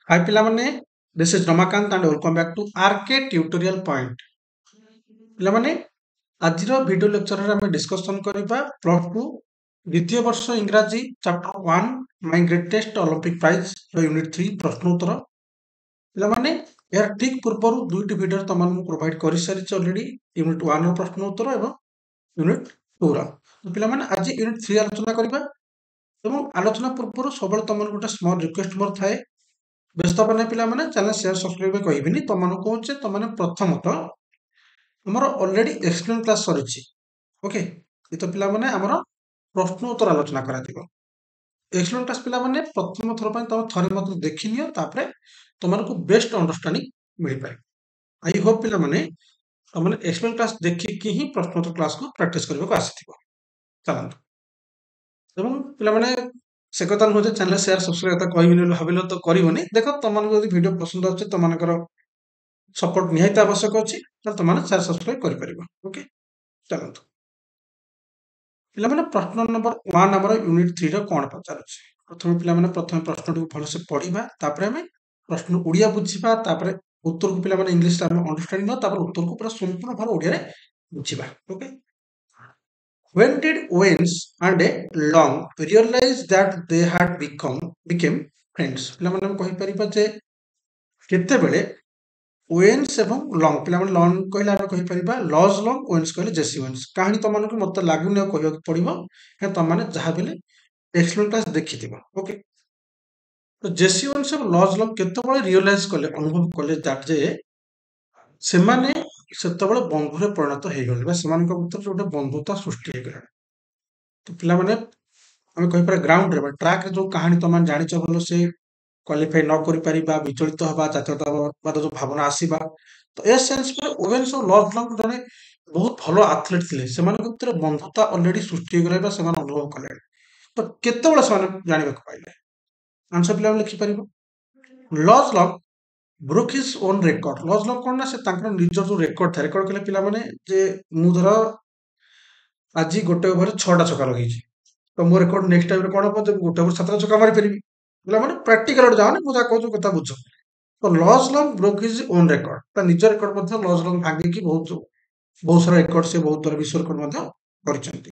Hi ପିଲାମାନେ, this is Ramakant and welcome back to RK Tutorial Point. ପିଲାମାନେ, ଆଜିର video ଲେକ୍ଚରରେ ଆମେ ଡିସ୍କସନ କରିବା ପ୍ଲସ୍ ଟୁ ଦ୍ୱିତୀୟ ବର୍ଷ ଇଂରାଜୀ ଚାପ୍ଟର 1 ମାଇ ଗ୍ରେଟେଷ୍ଟ ଅଲିମ୍ପିକ ପ୍ରାଇଜ୍ ୟୁନିଟ୍ 3 ପ୍ରଶ୍ନ ଉତ୍ତର। ପିଲାମାନେ, ଏହାର ଠିକ୍ ପୂର୍ବରୁ ଦୁଇଟି ଭିଡିଓରେ ତମମାନଙ୍କୁ ପ୍ରୋଭାଇଡ କରିସାରିଛି ଅଲରେଡି ୟୁନିଟ୍ 1 ର ପ୍ରଶ୍ନ ଉତ୍ତର ଏବଂ ୟୁନିଟ୍ 2 ର। ପିଲାମାନେ ଆଜି ୟୁନିଟ୍ 3 ଆଲୋଚନା କରିବା ଏବଂ ଆଲୋଚନା ପୂର୍ବରୁ ସବୁବେଳେ ତମମାନଙ୍କୁ ଗୋଟେ ସ୍ମଲ୍ ରିକ୍ୱେଷ୍ଟ ମୋର ଥାଏ। ବ୍ୟସ୍ତ ହବ ନାହିଁ ପିଲାମାନେ, ଚ୍ୟାନେଲ ସେୟାର ସବସ୍କ୍ରାଇବ କହିବିନି, ତମମାନଙ୍କୁ କହୁଛେ ତମାନେ ପ୍ରଥମତଃ ଆମର ଅଲରେଡି ଏକ୍ସପ୍ଲେନ୍ କ୍ଲାସ୍ ସରିଛି। ଓକେ, ଏ ତ ପିଲାମାନେ ଆମର ପ୍ରଶ୍ନ ଉତ୍ତର ଆଲୋଚନା କରାଯିବ। ଏକ୍ସପ୍ଲେନ୍ କ୍ଲାସ୍ ପିଲାମାନେ ପ୍ରଥମ ଥର ପାଇଁ ତମେ ଥରେ ମଧ୍ୟ ଦେଖିନିଅ, ତାପରେ ତମମାନଙ୍କୁ ବେଷ୍ଟ ଅଣ୍ଡରଷ୍ଟାଣ୍ଡିଂ ମିଳିପାରେ। ଆଇ ହୋପ୍ ପିଲାମାନେ ତମେ ଏକ୍ସପ୍ଲେନ୍ କ୍ଲାସ୍ ଦେଖିକି ହିଁ ପ୍ରଶ୍ନ ଉତ୍ତର କ୍ଲାସ୍କୁ ପ୍ରାକ୍ଟିସ୍ କରିବାକୁ ଆସିଥିବ। ଚାଲନ୍ତୁ, ଏବଂ ପିଲାମାନେ ସେ କଥା ନୁହଁ ଯେ ଚ୍ୟାନେଲ ସେୟାର ସବସ୍କ୍ରାଇବ କଥା କହିବିନି ବୋଲି ଭାବିଲ ତ କରିବନି। ଦେଖ, ତମମାନଙ୍କୁ ଯଦି ଭିଡିଓ ପସନ୍ଦ ଆସୁଛି, ତମମାନଙ୍କର ସପୋର୍ଟ ନିହାତି ଆବଶ୍ୟକ ଅଛି, ତାହେଲେ ତମମାନେ ସେୟାର ସବସ୍କ୍ରାଇବ କରିପାରିବ। ଓକେ, ଚାଲନ୍ତୁ ପିଲାମାନେ, ପ୍ରଶ୍ନ ନମ୍ବର 1 ଆମର ୟୁନିଟ୍ 3 ର କ'ଣ ପଚାରୁଛି। ପ୍ରଥମେ ପିଲାମାନେ ପ୍ରଶ୍ନଟିକୁ ଭଲସେ ପଢିବା, ତାପରେ ଆମେ ପ୍ରଶ୍ନ ଓଡ଼ିଆ ବୁଝିବା, ତାପରେ ଉତ୍ତରକୁ ପିଲାମାନେ ଇଂଲିଶରେ ଆମେ ଅଣ୍ଡରଷ୍ଟାଣ୍ଡିଂ ନେବା, ତାପରେ ଉତ୍ତରକୁ ପୁରା ସମ୍ପୂର୍ଣ୍ଣ ଭାବେ ଓଡ଼ିଆରେ ବୁଝିବା। Okay, when did Owens and Long realize that they had became friends? ପିଲାମାନେ ଆମେ କହିପାରିବା ଯେ କେତେବେଳେ ଓଏନ୍ସ ଏବଂ ଲଙ୍ଗ, ପିଲାମାନେ ଲଙ୍ଗ କହିଲେ ଆମେ କହିପାରିବା ଲଜ୍ ଲଙ୍ଗ, ଓଏନ୍ସ କହିଲେ ଜେସି ଓଏନ୍ସ। କାହାଣୀ ତମମାନଙ୍କୁ ମତେ ଲାଗୁନି ଆଉ କହିବାକୁ ପଡିବ, ତମମାନେ ଯାହା ବି ହେଲେ ଏକ୍ସପ୍ଲେନ୍ କ୍ଲାସ୍ ଦେଖିଥିବ। ଓକେ, ତ ଜେସି ଓଏନ୍ସ ଏବଂ ଲଜ୍ ଲଙ୍ଗ କେତେବେଳେ ରିଅଲାଇଜ କଲେ, ଅନୁଭବ କଲେ ଯେ ସେମାନେ ସେତେବେଳେ ବନ୍ଧୁରେ ପରିଣତ ହେଇଗଲେ, ବା ସେମାନଙ୍କ ଭିତରେ ଗୋଟେ ବନ୍ଧୁତା ସୃଷ୍ଟି ହେଇଗଲାଣି। ତ ପିଲାମାନେ ଆମେ କହିପାରିବା ଗ୍ରାଉଣ୍ଡରେ ବା ଟ୍ରାକରେ ଯୋଉ କାହାଣୀ ତମମାନେ ଜାଣିଛ ଭଲ, ସେ କ୍ୱାଲିଫାଇ ନ କରିପାରିବା, ବିଚଳିତ ହେବା, ଜାତୀୟତାବାଦ ଯୋଉ ଭାବନା ଆସିବା, ତ ଏ ସେନ୍ସରେ ଓଭେନ୍ସ ଓ ଲଜ୍ ଲଙ୍ଗ ଜଣେ ବହୁତ ଭଲ ଆଥଲେଟ୍ ଥିଲେ। ସେମାନଙ୍କ ଭିତରେ ବନ୍ଧୁତା ଅଲରେଡି ସୃଷ୍ଟି ହେଇଗଲା ବା ସେମାନେ ଅନୁଭବ କଲେଣି। ତ କେତେବେଳେ ସେମାନେ ଜାଣିବାକୁ ପାଇଲେ? ଆନ୍ସର ପିଲାମାନେ ଲେଖିପାରିବ। Luz Long broke his own record. Luz Long କ'ଣ ନା, ସେ ତାଙ୍କର ନିଜର ଯୋଉ ରେକର୍ଡ ଥାଏ, ରେକର୍ଡ କଲେ ପିଲାମାନେ ଯେ ମୁଁ ଧର ଆଜି ଗୋଟେ ଓଭରରେ 6ଟା ଛକା ଲଗେଇଛି, ତ ମୋ ରେକର୍ଡ ନେକ୍ସଟ ଟାଇମରେ କ'ଣ ହବ, ଯେ ଗୋଟେ ଓଭର 7ଟା ଛକା ମାରିପାରିବି। ପିଲାମାନେ ପ୍ରାକ୍ଟିକାଲ ଆଡେ ଯାଅନି, ମୁଁ ଯାହା କହୁଛି କଥା ବୁଝ। ତ Luz Long broke his own record, ତା ନିଜ ରେକର୍ଡ ମଧ୍ୟ ଲଜ୍ ଲଙ୍ଗ ଭାଙ୍ଗିକି ବହୁତ ସାରା ରେକର୍ଡ ସେ ବହୁତ ଥର ବିଶ୍ୱ ରେକର୍ଡ ମଧ୍ୟ କରିଛନ୍ତି।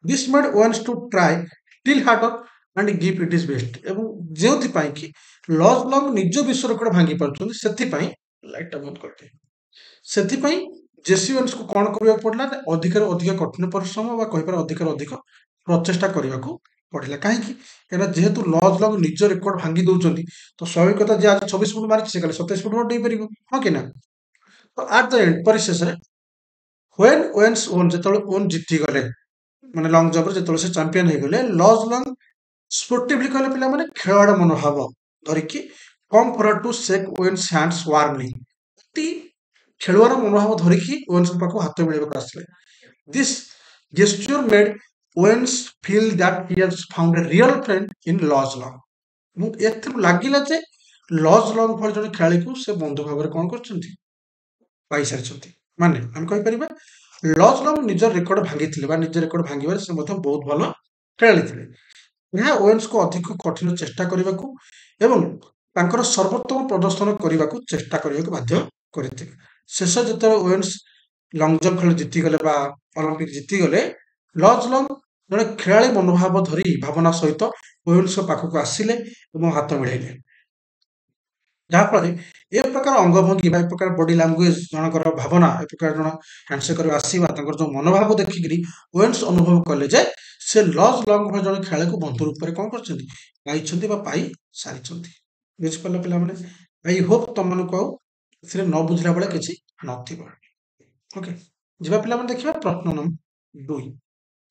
This made Owens to try still harder and give it his best. ଏବଂ ଯେଉଁଥିପାଇଁ କି ଲଜ୍ ଲଙ୍ଗ ନିଜ ବିଶ୍ୱ ରେକର୍ଡ ଭାଙ୍ଗି ପାରୁଛନ୍ତି, ସେଥିପାଇଁ ଲାଇଟଟା ବନ୍ଦ କରିଦିଏ, ସେଥିପାଇଁ ଜେସି ୱେନ୍ସକୁ କ'ଣ କରିବାକୁ ପଡ଼ିଲା, ଅଧିକରୁ ଅଧିକ କଠିନ ପରିଶ୍ରମ ବା କହିପାରେ ଅଧିକରୁ ଅଧିକ ପ୍ରଚେଷ୍ଟା କରିବାକୁ ପଡ଼ିଲା। କାହିଁକି? କାହିଁକିନା ଯେହେତୁ ଲଜ୍ ଲଙ୍ଗ ନିଜ ରେକର୍ଡ ଭାଙ୍ଗି ଦଉଛନ୍ତି, ତ ସ୍ୱାଭାବିକ କଥା ଯେ ଆଜି 26 ଫୁଟ ମାରିଛି, ସେ କାଲି 27 ଫୁଟ ଡେଇଁପାରିବ, ହଁ କି ନା? ତ ଆଟ୍ ଦ ଏଣ୍ଡ, ପରିଶେଷରେ ହ୍ୱେନ୍ ୱେନ୍ସ ଓନ୍, ଯେତେବେଳେ ଓନ୍ ଜିତିଗଲେ, ମାନେ ଲଙ୍ଗ ଜମ୍ପରେ ଯେତେବେଳେ ସେ ଚାମ୍ପିୟନ ହେଇଗଲେ, ଲଜ୍ ଲଙ୍ଗ ସ୍ପୋର୍ଟିଭଲି କହିଲେ ପିଲାମାନେ ଖେଳାଳ ମନୋଭାବ ଧରିକି come forward to shake Owens hands warmly, ଅତି ଖେଳୁଆର ମନୋଭାବ ଧରିକି ୱେନ୍ସଙ୍କ ପାଖକୁ ହାତ ମିଳେଇବାକୁ ଆସିଥିଲେ। This gesture made Owens feel that he has found a real friend in Luz Long. ମୁଁ ଏଥିରୁ ଲାଗିଲା ଯେ ଲଜ୍ ଲଙ୍ଗ ଭଳି ଜଣେ ଖେଳାଳିକୁ ସେ ବନ୍ଧୁ ଭାବରେ କ'ଣ କରିଛନ୍ତି, ପାଇସାରିଛନ୍ତି। ମାନେ ଆମେ କହିପାରିବା ଲଜ୍ ଲଙ୍ଗ ନିଜ ରେକର୍ଡ ଭାଙ୍ଗିଥିଲେ ବା ନିଜ ରେକର୍ଡ ଭାଙ୍ଗିବାରେ ସେ ମଧ୍ୟ ବହୁତ ଭଲ ଖେଳାଳି ଥିଲେ। ଏହା ୱେନ୍ସକୁ ଅଧିକ କଠିନ ଚେଷ୍ଟା କରିବାକୁ ଏବଂ ତାଙ୍କର ସର୍ବୋତ୍ତମ ପ୍ରଦର୍ଶନ କରିବାକୁ ଚେଷ୍ଟା କରିବାକୁ ବାଧ୍ୟ କରିଥିଲେ। ଶେଷ ଯେତେବେଳେ ୱେନ୍ସ ଲଙ୍ଗ ଜମ୍ପ ଖେଳ ଜିତିଗଲେ ବା ଅଲିମ୍ପିକ ଜିତିଗଲେ, ଲଜ୍ ଲଙ୍ଗ ଜଣେ ଖେଳାଳି ମନୋଭାବ ଧରି ଭାବନା ସହିତ ୱେନ୍ସଙ୍କ ପାଖକୁ ଆସିଲେ ଏବଂ ହାତ ମିଳେଇଲେ। ଯାହାଫଳରେ ଏ ପ୍ରକାର ଅଙ୍ଗଭଙ୍ଗୀ ବା ଏ ପ୍ରକାର ବଡି ଲାଙ୍ଗୁଏଜ, ଜଣଙ୍କର ଭାବନା, ଏ ପ୍ରକାର ଜଣ ହ୍ୟାଣ୍ଡସେକ୍ କରିବା ଆସିବା, ତାଙ୍କର ଯୋଉ ମନୋଭାବ ଦେଖିକିରି ୱେନ୍ସ ଅନୁଭବ କଲେ ଯେ ସେ ଲଜ୍ ଲଙ୍ଗ ଭଳି ଜଣେ ଖେଳାଳିକୁ ବନ୍ଧୁ ରୂପରେ କ'ଣ କରିଛନ୍ତି, ପାଇଛନ୍ତି ବା ପାଇ ସାରିଛନ୍ତି। ବୁଝିପାରିଲ ପିଲାମାନେ? ଆଇ ହୋପ୍ ତମମାନଙ୍କୁ ଆଉ ଏଥିରେ ନ ବୁଝିଲା ବେଳେ କିଛି ନଥିବ। ଓକେ, ଯିବା ପିଲାମାନେ ଦେଖିବା ପ୍ରଶ୍ନ number 2।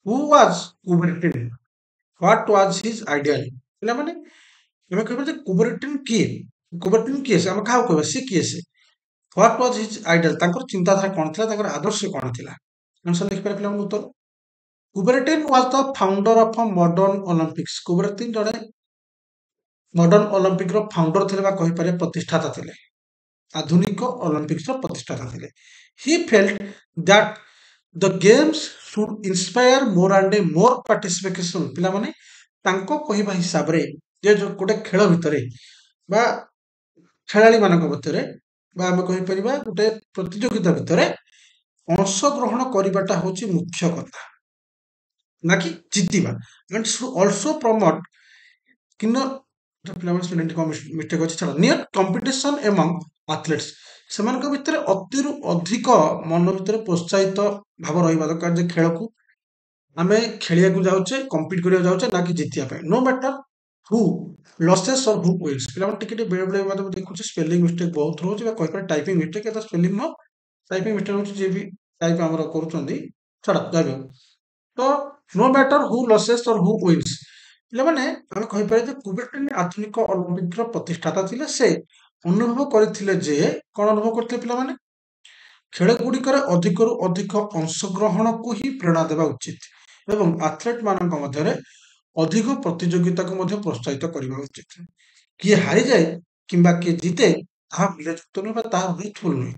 Who was Coubertin? What was his ideal? ପିଲାମାନେ ଆମେ କହିବା ଯେ କୁବରେଟିନ୍ କିଏ? କୁବରେଟିନ୍ କିଏ? ଆମେ କାହାକୁ କହିବା, ସେ କିଏ? ସେ ହ୍ୱାଟ ୱାଜ୍ ହିଜ୍ ଆଇଡିଆଲ, ତାଙ୍କର ଚିନ୍ତାଧାରା କ'ଣ ଥିଲା, ତାଙ୍କର ଆଦର୍ଶ କ'ଣ ଥିଲା? ଆନ୍ସର ଦେଖିପାରିବେ ପିଲାମାନେ ଉତ୍ତର। Coubertin was the founder of modern Olympics. Coubertin ଜଣେ ମଡର୍ନ ଅଲିମ୍ପିକର ଫାଉଣ୍ଡର ଥିଲେ ବା କହିପାରିବେ ପ୍ରତିଷ୍ଠାତା ଥିଲେ, ଆଧୁନିକ ଅଲିମ୍ପିକ୍ସର ପ୍ରତିଷ୍ଠାତା ଥିଲେ। He felt that the games should inspire more and more participation. ପିଲାମାନେ ତାଙ୍କ କହିବା ହିସାବରେ ଯେ ଗୋଟେ ଖେଳ ଭିତରେ ବା ଖେଳାଳି ମାନଙ୍କ ଭିତରେ ବା ଆମେ କହିପାରିବା ଗୋଟେ ପ୍ରତିଯୋଗିତା ଭିତରେ ଅଂଶଗ୍ରହଣ କରିବାଟା ହଉଛି ମୁଖ୍ୟ କଥା, ନା କି ଜିତିବା। and should also promote କିନ ପିଲାମାନେ ସ୍ପେଲିଂ କଣ ମିଷ୍ଟେକ୍ ଅଛି ଛାଡ଼, ନିୟର କମ୍ପିଟିସନ ଏମଙ୍ଗ ଆଥଲେଟ୍ସ, ସେମାନଙ୍କ ଭିତରେ ଅତିରୁ ଅଧିକ ମନ ଭିତରେ ପ୍ରୋତ୍ସାହିତ ଭାବ ରହିବା ଦରକାର ଯେ ଖେଳକୁ ଆମେ ଖେଳିବାକୁ ଯାଉଛେ, କମ୍ପିଟ୍ କରିବାକୁ ଯାଉଛେ, ନା କି ଜିତିବା ପାଇଁ। ନୋ ମ୍ୟାଟର ହୁ ଲସେସ୍ ଅର୍ ହୁ ୱିନ୍ସ। ପିଲାମାନେ ଟିକେ ଟିକେ ବେଳେବେଳେ ମଧ୍ୟ ମୁଁ ଦେଖୁଛି ସ୍ପେଲିଂ ମିଷ୍ଟେକ୍ ବହୁତ ରହୁଛି ବା କହିପାରେ ଟାଇପିଂ ମିଷ୍ଟେକ୍, ଏତ ସ୍ପେଲିଂ ନୁହଁ, ଟାଇପିଂ ମିଷ୍ଟେକ୍ ହେଉଛି ଯିଏ ବି ଟାଇପ୍ ଆମର କରୁଛନ୍ତି, ଛାଡ଼ ଯାଇ ତ ନୋ ମ୍ୟାଟର ହୁ ଲସେସ୍ ଅର୍ ହୁ ୱିନ୍ସ। ପିଲାମାନେ ଆମେ କହିପାରିବା ଯେ କୁବେର୍ଟିନ୍ ଆଧୁନିକ ଅଲିମ୍ପିକର ପ୍ରତିଷ୍ଠାତା ଥିଲେ। ସେ ଅନୁଭବ କରିଥିଲେ ଯେ, କଣ ଅନୁଭବ କରିଥିଲେ ପିଲାମାନେ? ଖେଳଗୁଡ଼ିକରେ ଅଧିକରୁ ଅଧିକ ଅଂଶଗ୍ରହଣକୁ ହିଁ ପ୍ରେରଣା ଦେବା ଉଚିତ ଏବଂ ଆଥଲେଟ୍ ମାନଙ୍କ ମଧ୍ୟରେ ଅଧିକ ପ୍ରତିଯୋଗିତାକୁ ମଧ୍ୟ ପ୍ରୋତ୍ସାହିତ କରିବା ଉଚିତ। କିଏ ହାରିଯାଏ କିମ୍ବା କିଏ ଜିତେ ତାହା ମୂଲ୍ୟଯୁକ୍ତ ନୁହେଁ ବା ତାହା ରୁଥଫୁଲ ନୁହେଁ।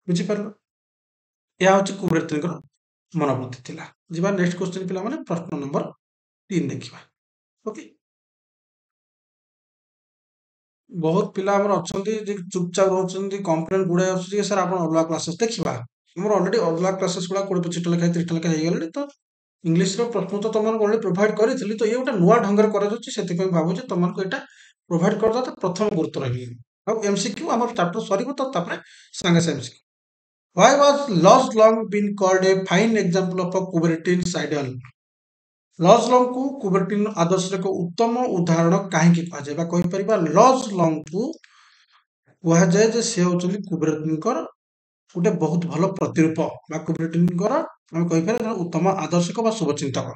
ବୁଝିପାରିଲ? ଏହା ହଉଛି କୁବେର୍ଟିନ୍ଙ୍କର ମନୋବୃତ୍ତି ଥିଲା। ଯିବା ନେକ୍ସଟ କ୍ୱେଶ୍ଚିନ୍ ପିଲାମାନେ, ପ୍ରଶ୍ନ ନମ୍ବର 3 ଦେଖିବା। ଓକେ, ବହୁତ ପିଲା ଆମର ଅଛନ୍ତି ଯେ ଚୁପଚାପ ରହୁଛନ୍ତି, କମ୍ପ୍ଲେନ୍ ଗୁଡ଼ାଏ ଆସୁଛି ଯେ ସାର୍ ଆପଣ ଅଲଗା କ୍ଲାसेସ୍ ଦେଖିବା। ଆମର ଅଲରେଡି ଅଲଗା କ୍ଲାसेସ୍ ଗୁଡ଼ା 20-25ଟା ଲେଖାଏଁ 30ଟା ଲେଖାଏଁ ହେଇଗଲାଣି। ତ ଇଂଲିଶର ପ୍ରଶ୍ନ ତ ତମମାନଙ୍କୁ ଅଲରେଡି ପ୍ରୋଭାଇଡ କରିଥିଲି, ତ ଇଏ ଗୋଟେ ନୂଆ ଢଙ୍ଗରେ କରାଯାଉଛି, ସେଥିପାଇଁ ଭାବୁଛି ତମମାନଙ୍କୁ ଏଇଟା ପ୍ରୋଭାଇଡ କରିଦେବା ତ ପ୍ରଥମ ଗୁରୁତ୍ୱ ରହିବ। ଆଉ ଏମସିକ୍ୟୁ ଆମର ଚାପ୍ଟର ସରିବ ତ ତାପରେ ସାଙ୍ଗେ ସାଙ୍ଗେ MCQ. Why was Lodz Long been called a fine example of a Kubernetes ideal? Luz ଲଙ୍ଗକୁ କୁବେର୍ଟିନ ଆଦର୍ଶର ଏକ ଉତ୍ତମ ଉଦାହରଣ କାହିଁକି କୁହାଯାଏ ବା କହିପାରିବା ଲଜ୍ ଲଙ୍ଗକୁ କୁହାଯାଏ ଯେ ସେ ହେଉଛନ୍ତି କୁବେର୍ଟିନଙ୍କର ଗୋଟେ ବହୁତ ଭଲ ପ୍ରତିରୂପ ବା କୁବେର୍ଟିନଙ୍କର ଆମେ କହିପାରିବା ଜଣେ ଉତ୍ତମ ଆଦର୍ଶକ ବା ଶୁଭଚିନ୍ତକ।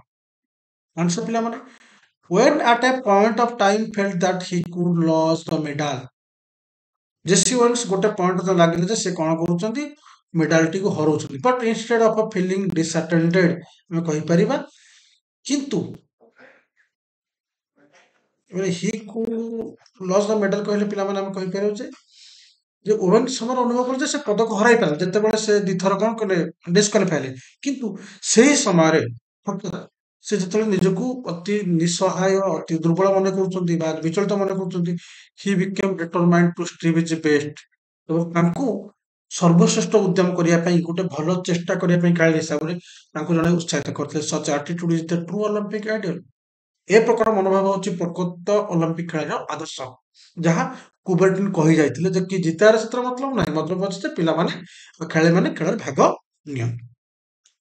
ଆନ୍ସର ପିଲାମାନେ, when at a point of time felt that he could lose the medal, Jesse Owens ଗୋଟେ ପଏଣ୍ଟ ଲାଗିଲେ ଯେ ସେ କଣ କରୁଛନ୍ତି, ମେଡାଲଟିକୁ ହରଉଛନ୍ତି। But instead of feeling disheartened, ଆମେ କହିପାରିବା କିନ୍ତୁ ହି କୁ ଲସ୍ ଦ ମେଡାଲ କହିଲେ ପିଲାମାନେ ଆମେ କହିପାରିବୁ ଯେ ଓୱେନ୍ ସମୟରେ ଅନୁଭବ କଲେ ଯେ ସେ ପଦକ ହରାଇ ପାରିଲେ ଯେତେବେଳେ ସେ ଦିଥର କଣ କଲେ, ଡିସ୍କ୍ୱାଲିଫାଇ ହେଲେ। କିନ୍ତୁ ସେହି ସମୟରେ ସେ ଯେତେବେଳେ ନିଜକୁ ଅତି ନିଃସହାୟ, ଅତି ଦୁର୍ବଳ ମନେ କରୁଛନ୍ତି ବା ବିଚଳିତ ମନେ କରୁଛନ୍ତି, ହି ବିକେମ୍ ଡିଟରମାଇଣ୍ଡ ଟୁ ଷ୍ଟ୍ରିଭ୍ ହିଜ୍ ବେଷ୍ଟ, ଏବଂ ତାଙ୍କୁ ସର୍ବଶ୍ରେଷ୍ଠ ଉଦ୍ୟମ କରିବା ପାଇଁ, ଗୋଟେ ଭଲ ଚେଷ୍ଟା କରିବା ପାଇଁ ଖେଳାଳି ହିସାବରେ ତାଙ୍କୁ ଜଣେ ଉତ୍ସାହିତ କରିଥିଲେ। Such attitude is the true Olympic ideal. ଏ ପ୍ରକାର ମନୋଭାବ ହେଉଛି ପ୍ରକୃତ ଅଲିମ୍ପିକ ଖେଳାଳିର ଆଦର୍ଶ, ଯାହା କୁବେର୍ଟିନ କହି ଯାଇଥିଲେ ଯେ କି ଜିତିବାର ସେଥିରେ ମତଲବ ନାହିଁ, ମତଲବ ଅଛି ଯେ ପିଲାମାନେ ଖେଳାଳିମାନେ ଖେଳରେ ଭାଗ ନିଅନ୍ତୁ।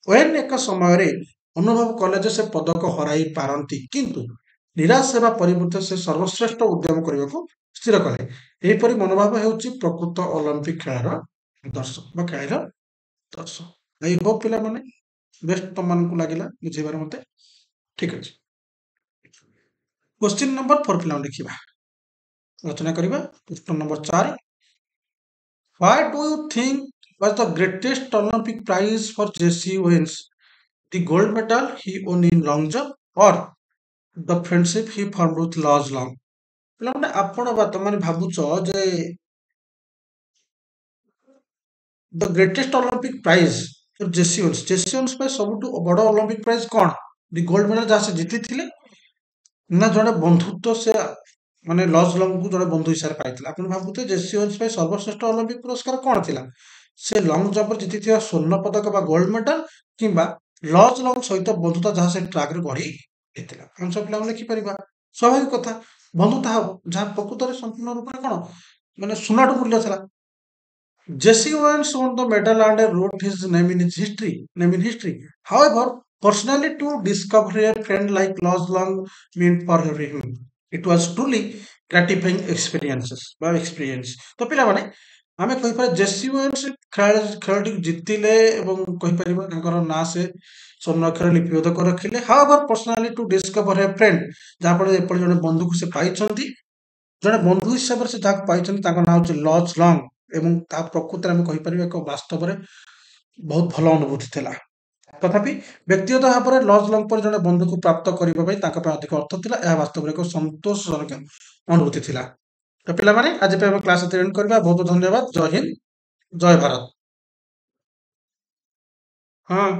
ୱେନ୍ ଏକ ସମୟରେ ଅନୁଭବ କଲେ ଯେ ସେ ପଦକ ହରାଇ ପାରନ୍ତି, କିନ୍ତୁ ନିରାଶ ହେବା ପରିବର୍ତ୍ତେ ସେ ସର୍ବଶ୍ରେଷ୍ଠ ଉଦ୍ୟମ କରିବାକୁ ସ୍ଥିର କଲେ। ଏହିପରି ମନୋଭାବ ହେଉଛି ପ୍ରକୃତ ଅଲିମ୍ପିକ ଖେଳର ଆଦର୍ଶ ବା ଖେଳାଳିର ଆଦର୍ଶ। ଏଇ ହୋପ ପିଲାମାନେ ବେଷ୍ଟ ତମମାନଙ୍କୁ ଲାଗିଲା ବୁଝେଇବାରେ ମତେ। ଠିକ ଅଛି, क्वेश्चन नंबर 4 पिलाମାନେ ଦେଖିବା, ରଚନା କରିବା। ପ୍ରଶ୍ନ number 4, What do you think was the greatest Olympic prize for Jesse Owens? The gold medal he won in long jump or the friendship he formed with Lodz Long? ପିଲାମାନେ ଆପଣ ବା ତମାନେ ଭାବୁଛ ଯେ ଦ greatest Olympic prize ଫର ଜେସି Wien's, ଜେସି Wien's ପାଇଁ ସବୁଠୁ ବଡ଼ Olympic prize କଣ? ଦି gold medal ଯାହା ସେ ଜିତିଥିଲେ, ନା ଜଣେ ବନ୍ଧୁତ୍ୱ ସେ ମାନେ ଲଜ୍ ଲଙ୍ଗକୁ ଜଣେ ବନ୍ଧୁ ହିସାବରେ ପାଇଥିଲା? ଆପଣ ଭାବୁଥିବେ ଜେସି ୱେନ୍ସ ପାଇଁ ସର୍ବଶ୍ରେଷ୍ଠ ଅଲିମ୍ପିକ ପୁରସ୍କାର କଣ ଥିଲା? ସେ ଲଙ୍ଗ ଜମ୍ପରେ ଜିତିଥିବା ସ୍ୱର୍ଣ୍ଣ ପଦକ ବା ଗୋଲ୍ଡ ମେଡାଲ, କିମ୍ବା ଲଜ୍ ଲଙ୍ଗ ସହିତ ବନ୍ଧୁତା ଯାହା ସେ ଟ୍ରାକରେ ଗଢି ଦେଇଥିଲା? ଆମେ ସବୁ ପିଲାମାନେ ଲେଖିପାରିବା, ସ୍ୱାଭାବିକ କଥା ବନ୍ଧୁତା ହବ, ଯାହା ପ୍ରକୃତରେ ସମ୍ପୂର୍ଣ୍ଣ ରୂପରେ କଣ ମାନେ ସୁନାଠୁ ମୂଲ୍ୟ ଥିଲା। Jesse Owens won the medal and wrote his name in his history. However, personally to discover a friend like Lodz Long meant for him. It was truly gratifying experience. ତ ପିଲାମାନେ ଆମେ କହିପାରିବା ଜେସି ୱେନ୍ସ ଖେଳଟିକୁ ଜିତିଲେ ଏବଂ କହିପାରିବା ତାଙ୍କର ନାଁ ସେ ସ୍ୱର୍ଣ୍ଣ ଅକ୍ଷରରେ ଲିପିବଦ୍ଧ କରି ରଖିଲେ। ହାଉଏଭର ପର୍ସନାଲି ଟୁ ଡିସ୍କଭର ଏ ଫ୍ରେଣ୍ଡ, ଯାହାଫଳରେ ଏପରି ଜଣେ ବନ୍ଧୁକୁ ସେ ପାଇଛନ୍ତି, ଜଣେ ବନ୍ଧୁ ହିସାବରେ ସେ ଯାହାକୁ ପାଇଛନ୍ତି ତାଙ୍କ ନାଁ ହେଉଛି ଲଜ୍ ଲଙ୍ଗ, ଏବଂ ତାହା ପ୍ରକୃତରେ ଆମେ କହିପାରିବା ଏକ ବାସ୍ତବରେ ବହୁତ ଭଲ ଅନୁଭୂତି ଥିଲା। ତଥାପି ବ୍ୟକ୍ତିଗତ ଭାବରେ ଲଜ୍ ଲଙ୍ଗ ପରି ଜଣେ ବନ୍ଧୁକୁ ପ୍ରାପ୍ତ କରିବା ପାଇଁ ତାଙ୍କ ପାଇଁ ଅଧିକ ଅର୍ଥ ଥିଲା। ଏହା ବାସ୍ତବରେ ଏକ ସନ୍ତୋଷଜନକ ଅନୁଭୂତି ଥିଲା। ତ ପିଲାମାନେ ଆଜି ପାଇଁ ଆମେ କ୍ଲାସ ଏଣ୍ଡ କରିବା। ବହୁତ ଧନ୍ୟବାଦ। ଜୟ ହିନ୍ଦ, ଜୟ ଭାରତ। ହଁ।